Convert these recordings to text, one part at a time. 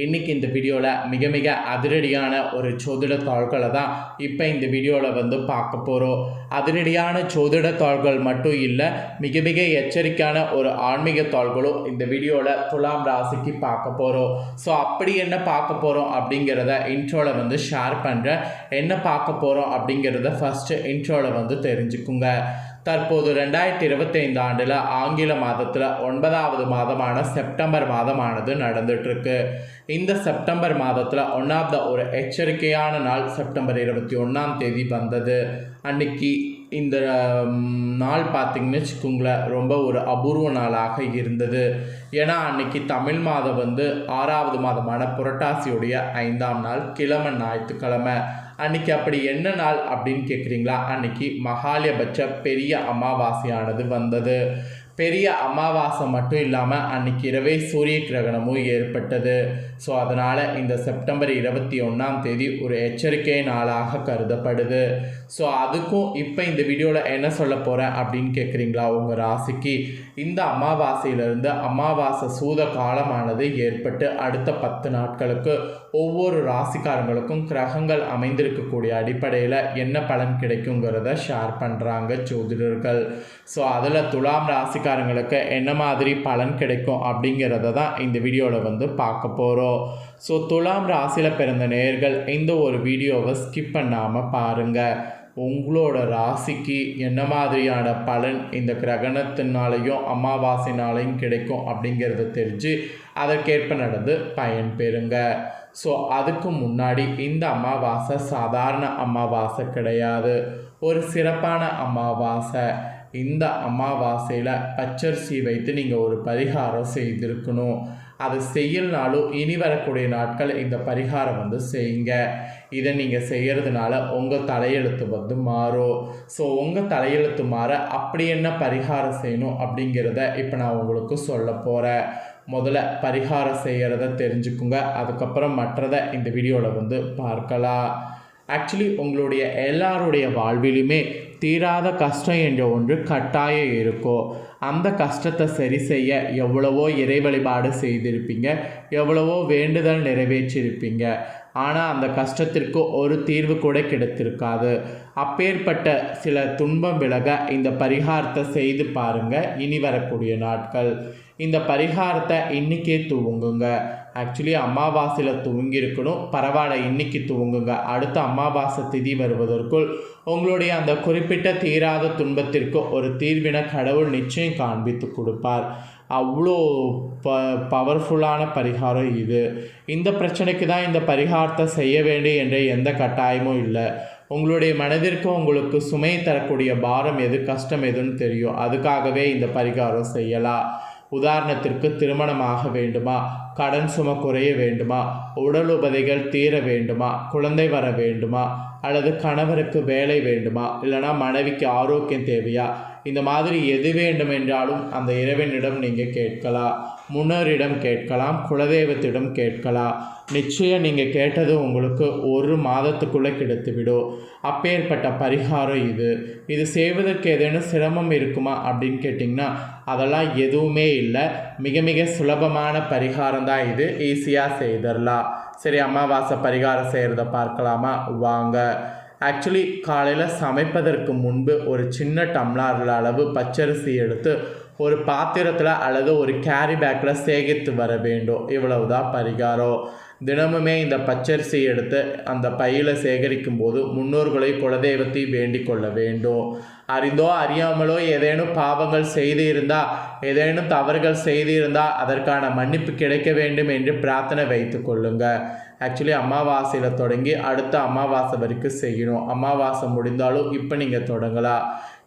இன்றைக்கி இந்த வீடியோவில் மிக மிக அதிரடியான ஒரு சோதிட தாள்களை தான் இப்போ இந்த வீடியோவில் பார்க்க போகிறோம். அதிரடியான சோதிட தாள்கள் மட்டும் இல்லை, மிக மிக எச்சரிக்கையான ஒரு ஆன்மீக தாள்களும் இந்த வீடியோவில் துலாம் ராசிக்கு பார்க்க போகிறோம். ஸோ அப்படி என்ன பார்க்க போகிறோம் அப்படிங்கிறத இன்ட்ரோவில் ஷேர் பண்ணுறேன். என்ன பார்க்க போகிறோம் அப்படிங்கிறத ஃபஸ்ட்டு இன்ட்ரோவில் தெரிஞ்சுக்குங்க. தற்போது 2025 ஆண்டில் ஆங்கில மாதத்தில் 9வது மாதமான செப்டம்பர் மாதமானது நடந்துகிட்ருக்கு. இந்த செப்டம்பர் மாதத்தில் ஒன்றாவது ஒரு எச்சரிக்கையான நாள் செப்டம்பர் 21ஆம் தேதி வந்தது. அன்னைக்கு இந்த நாள் பார்த்திங்கன்னு வச்சுக்கோங்களேன், ரொம்ப ஒரு அபூர்வ நாளாக இருந்தது. ஏன்னா அன்னைக்கு தமிழ் மாதம் 6வது மாதமான புரட்டாசியுடைய 5ஆம் நாள், கிழமை ஞாயிற்றுக்கிழமை. அன்றைக்கி அப்படி என்ன நாள் அப்படின்னு கேட்குறீங்களா? அன்றைக்கி மகாலயபட்ச பெரிய அமாவாசையானது வந்தது. பெரிய அமாவாசை மட்டும் இல்லாமல் அன்றைக்கி இரவே சூரிய கிரகணமும் ஏற்பட்டது. ஸோ அதனால் இந்த செப்டம்பர் 21ஆம் தேதி ஒரு எச்சரிக்கை நாளாக கருதப்படுது. ஸோ அதுக்கும் இப்போ இந்த வீடியோவில் என்ன சொல்ல போகிறேன் அப்படின்னு கேட்குறீங்களா? உங்கள் ராசிக்கு இந்த அமாவாசையிலிருந்து அமாவாசை சூத காலமானது ஏற்பட்டு அடுத்த 10 நாட்களுக்கு ஒவ்வொரு ராசிக்காரங்களுக்கும் கிரகங்கள் அமைந்திருக்கக்கூடிய அடிப்படையில் என்ன பலன் கிடைக்குங்கிறத ஷேர் பண்ணுறாங்க ஜோதிடர்கள். ஸோ அதில் துலாம் ராசிக்காரங்களுக்கு என்ன மாதிரி பலன் கிடைக்கும் அப்படிங்கிறத தான் இந்த வீடியோவில் பார்க்க போகிறோம். ஸோ துலாம் ராசியில் பிறந்த நேயர்கள் இந்த ஒரு வீடியோவை ஸ்கிப் பண்ணாமல் பாருங்கள். உங்களோட ராசிக்கு என்ன மாதிரியான பலன் இந்த கிரகணத்தினாலையும் அமாவாசைனாலையும் கிடைக்கும் அப்படிங்கிறத தெரிஞ்சு அதற்கேற்ப நடந்து பயன் பெறுங்க. ஸோ அதுக்கு முன்னாடி இந்த அமாவாசை சாதாரண அமாவாசை கிடையாது, ஒரு சிறப்பான அமாவாசை. இந்த அமாவாசையில் பச்சரிசி வைத்து நீங்கள் ஒரு பரிகாரம் செய்திருக்கணும். அது செய்யலனாலும் இனி வரக்கூடிய நாட்கள் இந்த பரிகாரம் செய்யுங்க. இதை நீங்கள் செய்கிறதுனால உங்கள் தலையெழுத்து மாறும். ஸோ உங்கள் தலையெழுத்து மாற அப்படி என்ன பரிகாரம் செய்யணும் அப்படிங்கிறத இப்போ நான் உங்களுக்கு சொல்ல போகிறேன். முதல்ல பரிகாரம் செய்கிறத தெரிஞ்சுக்குங்க, அதுக்கப்புறம் மற்றதை இந்த வீடியோவில் பார்க்கலாம். ஆக்சுவலி உங்களுடைய எல்லாருடைய வாழ்விலுமே தீராத கஷ்டம் என்ற ஒன்று கட்டாயம் இருக்கும். அந்த கஷ்டத்தை சரி செய்ய எவ்வளவோ இறை வழிபாடு செய்திருப்பீங்க, எவ்வளவோ வேண்டுதல் நிறைவேற்றியிருப்பீங்க. ஆனால் அந்த கஷ்டத்திற்கு ஒரு தீர்வு கூட கிடைத்திருக்காது. அப்பேற்பட்ட சில துன்பம் விலக இந்த பரிகாரத்தை செய்து பாருங்கள். இனி வரக்கூடிய நாட்கள் இந்த பரிகாரத்தை இன்றைக்கே துவங்குங்க. ஆக்சுவலி அமாவாசையில் துவங்கியிருக்கணும், பரவாயில்ல இன்றைக்கி துவங்குங்க. அடுத்த அமாவாசை திதி வருவதற்குள் உங்களுடைய அந்த குறிப்பிட்ட தீராத துன்பத்திற்கு ஒரு தீர்வினை கடவுள் நிச்சயம் காண்பித்து கொடுப்பார். அவ்வளோ பவர்ஃபுல்லான பரிகாரம் இது. இந்த பிரச்சனைக்கு தான் இந்த பரிகாரத்தை செய்ய வேண்டும் என்ற எந்த கட்டாயமும் இல்லை. உங்களுடைய மனதிற்கு உங்களுக்கு சுமை தரக்கூடிய பாரம் எது, கஷ்டம் எதுன்னு தெரியும். அதுக்காகவே இந்த பரிகாரம் செய்யலாம். உதாரணத்திற்கு திருமணமாக வேண்டுமா, கடன் சுமை குறைய வேண்டுமா, உடல் உபதைகள் தீர வேண்டுமா, குழந்தை வர வேண்டுமா, அல்லது கணவருக்கு வேலை வேண்டுமா, இல்லைனா மனைவிக்கு ஆரோக்கியம் தேவையா, இந்த மாதிரி எது வேண்டும் என்றாலும் அந்த இறைவனிடம் நீங்கள் கேட்கலாம். முன்னோரிடம் கேட்கலாம், குலதெய்வத்திடம் கேட்கலாம். நிச்சயம் நீங்கள் கேட்டது உங்களுக்கு ஒரு மாதத்துக்குள்ளே கிடைத்துவிடும். அப்பேற்பட்ட பரிகாரம் இது செய்வதற்கு ஏதேனும் சிரமம் இருக்குமா அப்படின்னு கேட்டிங்கன்னா அதெல்லாம் எதுவுமே இல்லை. மிக மிக சுலபமான பரிகாரம் தான் இது, ஈஸியாக செய்திடலாம். சரி, அமாவாசை பரிகாரம் செய்கிறத பார்க்கலாமா? வாங்க. ஆக்சுவலி காலையில் சமைப்பதற்கு முன்பு ஒரு சின்ன டம்ளர் அளவு பச்சரிசி எடுத்து ஒரு பாத்திரத்தில் அல்லது ஒரு கேரி பேக்கில் சேகரித்து வர வேண்டும். இவ்வளவுதான் பரிகாரம். தினமுமே இந்த பச்சரிசி எடுத்து அந்த பையில் சேகரிக்கும் போது முன்னோர்களை குலதெய்வத்தை வேண்டிக் கொள்ள வேண்டும். அறிந்தோ அறியாமலோ ஏதேனும் பாவங்கள் செய்து இருந்தால், ஏதேனும் தவறுகள் செய்து இருந்தால் அதற்கான மன்னிப்பு கிடைக்க வேண்டும் என்று பிரார்த்தனை வைத்து கொள்ளுங்கள். ஆக்சுவலி அமாவாசையில் தொடங்கி அடுத்த அமாவாசை வரைக்கும் செய்யணும். அமாவாசை முடிந்தாலும் இப்போ நீங்கள் தொடங்கலாம்.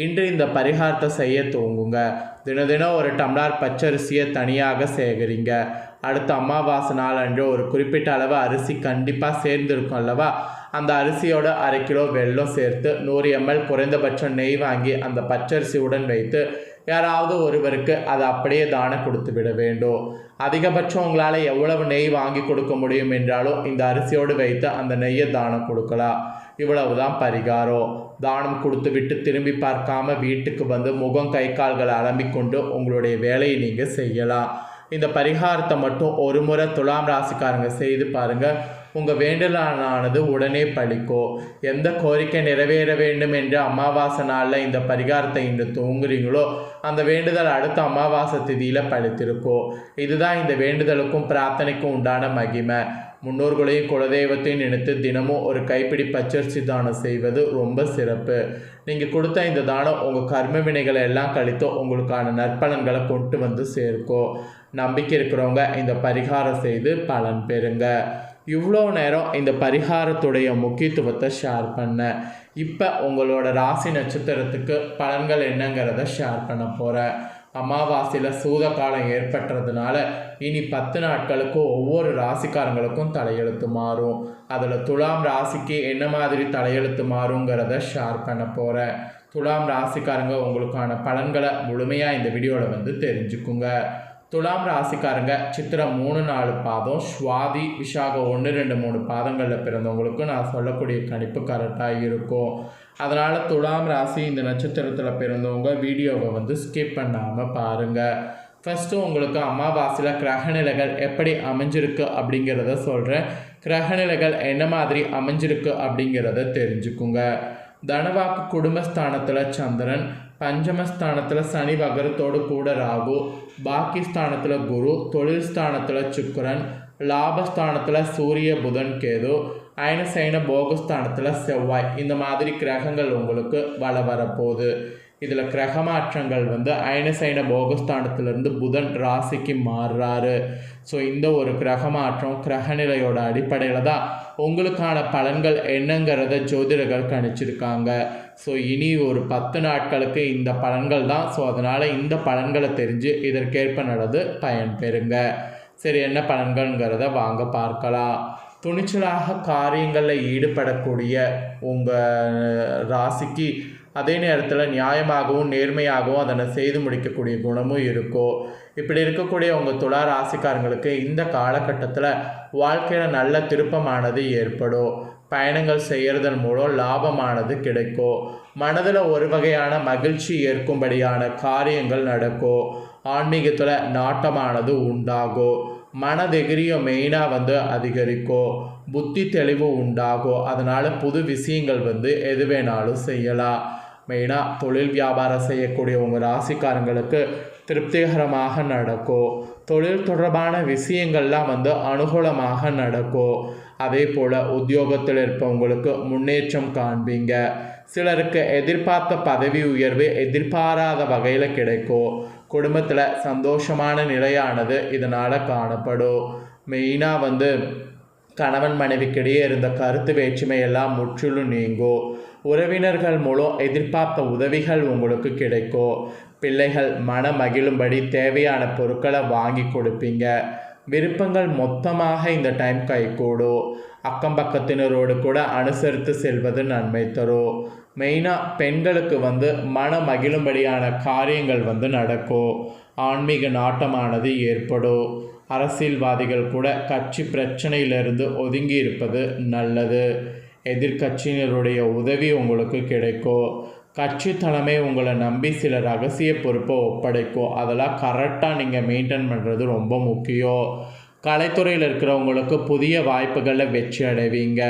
இன்று இந்த பரிகாரத்தை செய்ய துவங்குங்க. தினம் ஒரு டம்ளர் பச்சரிசியை தனியாக சேகரிங்க. அடுத்த அமாவாசை நாள் அன்று ஒரு குறிப்பிட்ட அளவு அரிசி கண்டிப்பாக சேர்ந்துருக்கும் அல்லவா? அந்த அரிசியோட 1/2 கிலோ வெல்லம் சேர்த்து 100 ml குறைந்தபட்சம் நெய் வாங்கி அந்த பச்சரிசியுடன் வைத்து யாராவது ஒருவருக்கு அதை அப்படியே தானம் கொடுத்து விட வேண்டும். அதிகபட்சம் உங்களால் எவ்வளவு நெய் வாங்கி கொடுக்க முடியும் என்றாலும் இந்த அரிசியோடு வைத்து அந்த நெய்யை தானம் கொடுக்கலாம். இவ்வளவுதான் பரிகாரம். தானம் கொடுத்து விட்டு திரும்பி பார்க்காம வீட்டுக்கு வந்து முகம் கை கால்களை அலம்பிக்கொண்டு உங்களுடைய வேலையை நீங்கள் செய்யலாம். இந்த பரிகாரத்தை மட்டும் ஒரு முறை துலாம் ராசிக்காரங்க செய்து பாருங்கள். உங்கள் வேண்டுதலானது உடனே பலிக்கும். எந்த கோரிக்கை நிறைவேற வேண்டும் என்று அமாவாசை நாளில் இந்த பரிகாரத்தை இன்று தூங்குறீங்களோ அந்த வேண்டுதல் அடுத்த அமாவாசை திதியில் பலித்திருக்கும். இதுதான் இந்த வேண்டுதலுக்கும் பிரார்த்தனைக்கும் உண்டான மகிமை. முன்னோர்களையும் குலதெய்வத்தையும் நினைத்து தினமும் ஒரு கைப்பிடி பச்சரிசி தானம் செய்வது ரொம்ப சிறப்பு. நீங்கள் கொடுத்த இந்த தானம் உங்கள் கர்ம வினைகளை எல்லாம் கழித்து உங்களுக்கான நற்பலன்களை கொண்டு வந்து சேர்க்கும். நம்பிக்கை இருக்கிறவங்க இந்த பரிகாரம் செய்து பலன் பெறுங்க. இவ்வளோ நேரம் இந்த பரிகாரத்துடைய முக்கியத்துவத்தை ஷேர் பண்ணேன். இப்போ உங்களோட ராசி நட்சத்திரத்துக்கு பலன்கள் என்னங்கிறத ஷேர் பண்ண போகிறேன். அமாவாசையில் சூத காலம் ஏற்பட்டதுனால இனி 10 நாட்களுக்கு ஒவ்வொரு ராசிக்காரங்களுக்கும் தலையெழுத்து மாறும். அதில் துலாம் ராசிக்கு என்ன மாதிரி தலையெழுத்து மாறுங்கிறத ஷேர் பண்ண போகிறேன். துலாம் ராசிக்காரங்க உங்களுக்கான பலன்களை முழுமையாக இந்த வீடியோவில் தெரிஞ்சுக்குங்க. துலாம் ராசிக்காரங்க சித்திரம் 3-4 பாதம், சுவாதி விசாகம் 1-2-3 பாதங்களில் பிறந்தவங்களுக்கு நான் சொல்லக்கூடிய கணிப்பு கரெக்டாக இருக்கும். அதனால் துலாம் ராசி இந்த நட்சத்திரத்தில் பிறந்தவங்க வீடியோவை ஸ்கிப் பண்ணாமல் பாருங்கள். ஃபஸ்ட்டு உங்களுக்கு அமாவாசையில் கிரகநிலைகள் எப்படி அமைஞ்சிருக்கு அப்படிங்கிறத சொல்கிறேன். கிரகநிலைகள் என்ன மாதிரி அமைஞ்சிருக்கு அப்படிங்கிறத தெரிஞ்சுக்குங்க. தனவாக்கு குடும்பஸ்தானத்தில் சந்திரன், பஞ்சமஸ்தானத்தில் சனி வகரத்தோடு கூட ராகு, பாக்கிஸ்தானத்தில் குரு, தொழில் ஸ்தானத்தில் சுக்கிரன், லாபஸ்தானத்தில் சூரிய புதன் கேது, அயனசைன போகஸ்தானத்தில் செவ்வாய். இந்த மாதிரி கிரகங்கள் உங்களுக்கு வரப்போகுது. இதில் கிரக மாற்றங்கள் அயனசைன போகஸ்தானத்திலிருந்து புதன் ராசிக்கு மாறுறாரு. ஸோ இந்த ஒரு கிரக மாற்றம் கிரகநிலையோட அடிப்படையில் தான் உங்களுக்கான பலன்கள் என்னங்கிறத ஜோதிடர்கள் கணிச்சிருக்காங்க. ஸோ இனி ஒரு 10 நாட்களுக்கு இந்த பலன்கள் தான். ஸோ அதனால் இந்த பலன்களை தெரிஞ்சு இதற்கேற்ப நடந்து பயன் பெறுங்க. சரி, என்ன பலன்கள்ங்கிறத வாங்க பார்க்கலாம். துணிச்சலாக காரியங்களில் ஈடுபடக்கூடிய உங்கள் ராசிக்கு அதே நேரத்தில் நியாயமாகவும் நேர்மையாகவும் அதனை செய்து முடிக்கக்கூடிய குணமும் இருக்கும். இப்படி இருக்கக்கூடிய உங்கள் துலா ராசிக்காரங்களுக்கு இந்த காலகட்டத்தில் வாழ்க்கையில் நல்ல திருப்பமானது ஏற்படும். பயணங்கள் செய்கிறதன் மூலம் லாபமானது கிடைக்கும். மனதில் ஒரு வகையான மகிழ்ச்சி ஏற்கும்படியான காரியங்கள் நடக்கும். ஆன்மீகத்தில் நாட்டமானது உண்டாகும். மனதெகிரியம் மெயினாக அதிகரிக்கும். புத்தி தெளிவு உண்டாகும். அதனால் புது விஷயங்கள் எது வேணாலும் செய்யலாம். மெயினாக தொழில் வியாபாரம் செய்யக்கூடிய உங்கள் ராசிக்காரங்களுக்கு திருப்திகரமாக நடக்கும். தொழில் தொடர்பான விஷயங்கள்லாம் அனுகூலமாக நடக்கும். அதே போல் உத்தியோகத்தில் இருப்பவங்களுக்கு முன்னேற்றம் காண்பீங்க. சிலருக்கு எதிர்பார்த்த பதவி உயர்வு எதிர்பாராத வகையில் கிடைக்கும். குடும்பத்தில் சந்தோஷமான நிலையானது இதனால் காணப்படும். மெயினாக கணவன் மனைவிக்கிடையே இருந்த கருத்து வேற்றுமையெல்லாம் முற்றிலும் நீங்கும். உறவினர்கள் மூலம் எதிர்பார்த்த உதவிகள் உங்களுக்கு கிடைக்கும். பிள்ளைகள் மன மகிழும்படி தேவையான பொருட்களை வாங்கி கொடுப்பீங்க. விருப்பங்கள் மொத்தமாக இந்த டைம் கைகூடும். அக்கம் பக்கத்தினரோடு கூட அனுசரித்து செல்வது நன்மை தரும். மெயினாக பெண்களுக்கு மன மகிழும்படியான காரியங்கள் நடக்கும். ஆன்மீக நாட்டமானது ஏற்படும். அரசியல்வாதிகள் கூட கட்சி பிரச்சனையிலிருந்து ஒதுங்கி இருப்பது நல்லது. எதிர்கட்சியினருடைய உதவி உங்களுக்கு கிடைக்கும். கட்சி தலைமை உங்களை நம்பி சில ரகசிய பொறுப்பை ஒப்படைக்கும். அதெல்லாம் கரெக்டாக நீங்கள் மெயின்டைன் பண்ணுறது ரொம்ப முக்கியம். கலைத்துறையில் இருக்கிறவங்களுக்கு புதிய வாய்ப்புகளில் வெற்றி அடைவீங்க.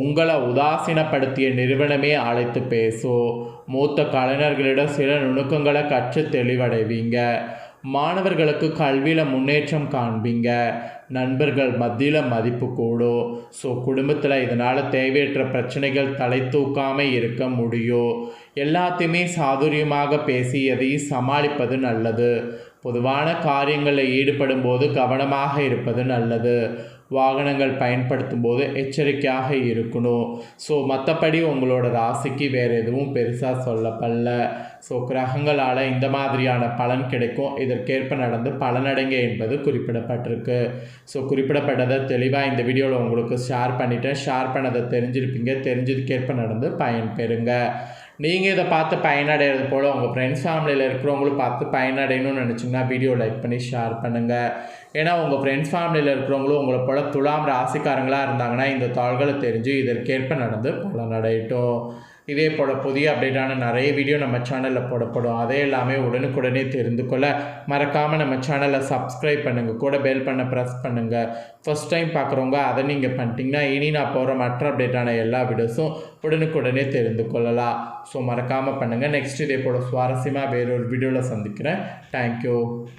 உங்களை உதாசீனப்படுத்திய நிறுவனமே அழைத்து பேசும். மூத்த கலைஞர்களிடம் சில நுணுக்கங்களை கற்று தெளிவடைவீங்க. மாணவர்களுக்கு கல்வியில் முன்னேற்றம் காண்பீங்க. நண்பர்கள் மத்தியில் மதிப்பு கூடும். ஸோ குடும்பத்தில் இதனால் தேவையற்ற பிரச்சனைகள் தலை தூக்காமல் இருக்க முடியும். எல்லாத்தையுமே சாதுரியமாக பேசி எதையும் சமாளிப்பது நல்லது. பொதுவான காரியங்களில் ஈடுபடும் போது கவனமாக இருப்பது நல்லது. வாகனங்கள் பயன்படுத்தும் போது எச்சரிக்கையாக இருக்கணும். ஸோ மற்றபடி உங்களோட ராசிக்கு வேறு எதுவும் பெருசாக சொல்லப்படல. ஸோ கிரகங்களால் இந்த மாதிரியான பலன் கிடைக்கும். இதற்கேற்ப நடந்து பலனடைங்க என்பது குறிப்பிடப்பட்டிருக்கு. ஸோ குறிப்பிடப்பட்டதை தெளிவாக இந்த வீடியோவில் உங்களுக்கு ஷேர் பண்ணிட்டேன். ஷேர் பண்ணதை தெரிஞ்சிருப்பீங்க. தெரிஞ்சதுக்கேற்ப நடந்து பயன் பெறுங்க. நீங்கள் இதை பார்த்து பயனடைகிறது போல் உங்கள் ஃப்ரெண்ட்ஸ் ஃபேமிலியில் இருக்கிறவங்களும் பார்த்து பயனடையணும்னு நினச்சிங்கன்னா வீடியோ லைக் பண்ணி ஷேர் பண்ணுங்கள். ஏன்னா உங்கள் ஃப்ரெண்ட்ஸ் ஃபேமிலியில் இருக்கிறவங்களும் உங்களை போல் துலாம் ராசிக்காரங்களாக இருந்தாங்கன்னா இந்த தாள்களை தெரிஞ்சு இதற்கேற்ப நடந்து பலனடையட்டும். இதே போல் புதிய அப்டேட்டான நிறைய வீடியோ நம்ம சேனலில் போடப்படும். அதே எல்லாமே உடனுக்குடனே தெரிந்து கொள்ள மறக்காமல் நம்ம சேனலை சப்ஸ்கிரைப் பண்ணுங்கள், கூட பெல் பண்ண ப்ரெஸ் பண்ணுங்கள். ஃபஸ்ட் டைம் பார்க்குறவங்க அதை நீங்கள் பண்ணிட்டீங்கன்னா இனி நான் போகிற மற்ற அப்டேட்டான எல்லா வீடியோஸும் உடனுக்குடனே தெரிந்து கொள்ளலாம். ஸோ மறக்காமல் பண்ணுங்கள். நெக்ஸ்ட் இதே போல் சுவாரஸ்யமாக வேறொரு வீடியோவில் சந்திக்கிறேன். தேங்க்யூ.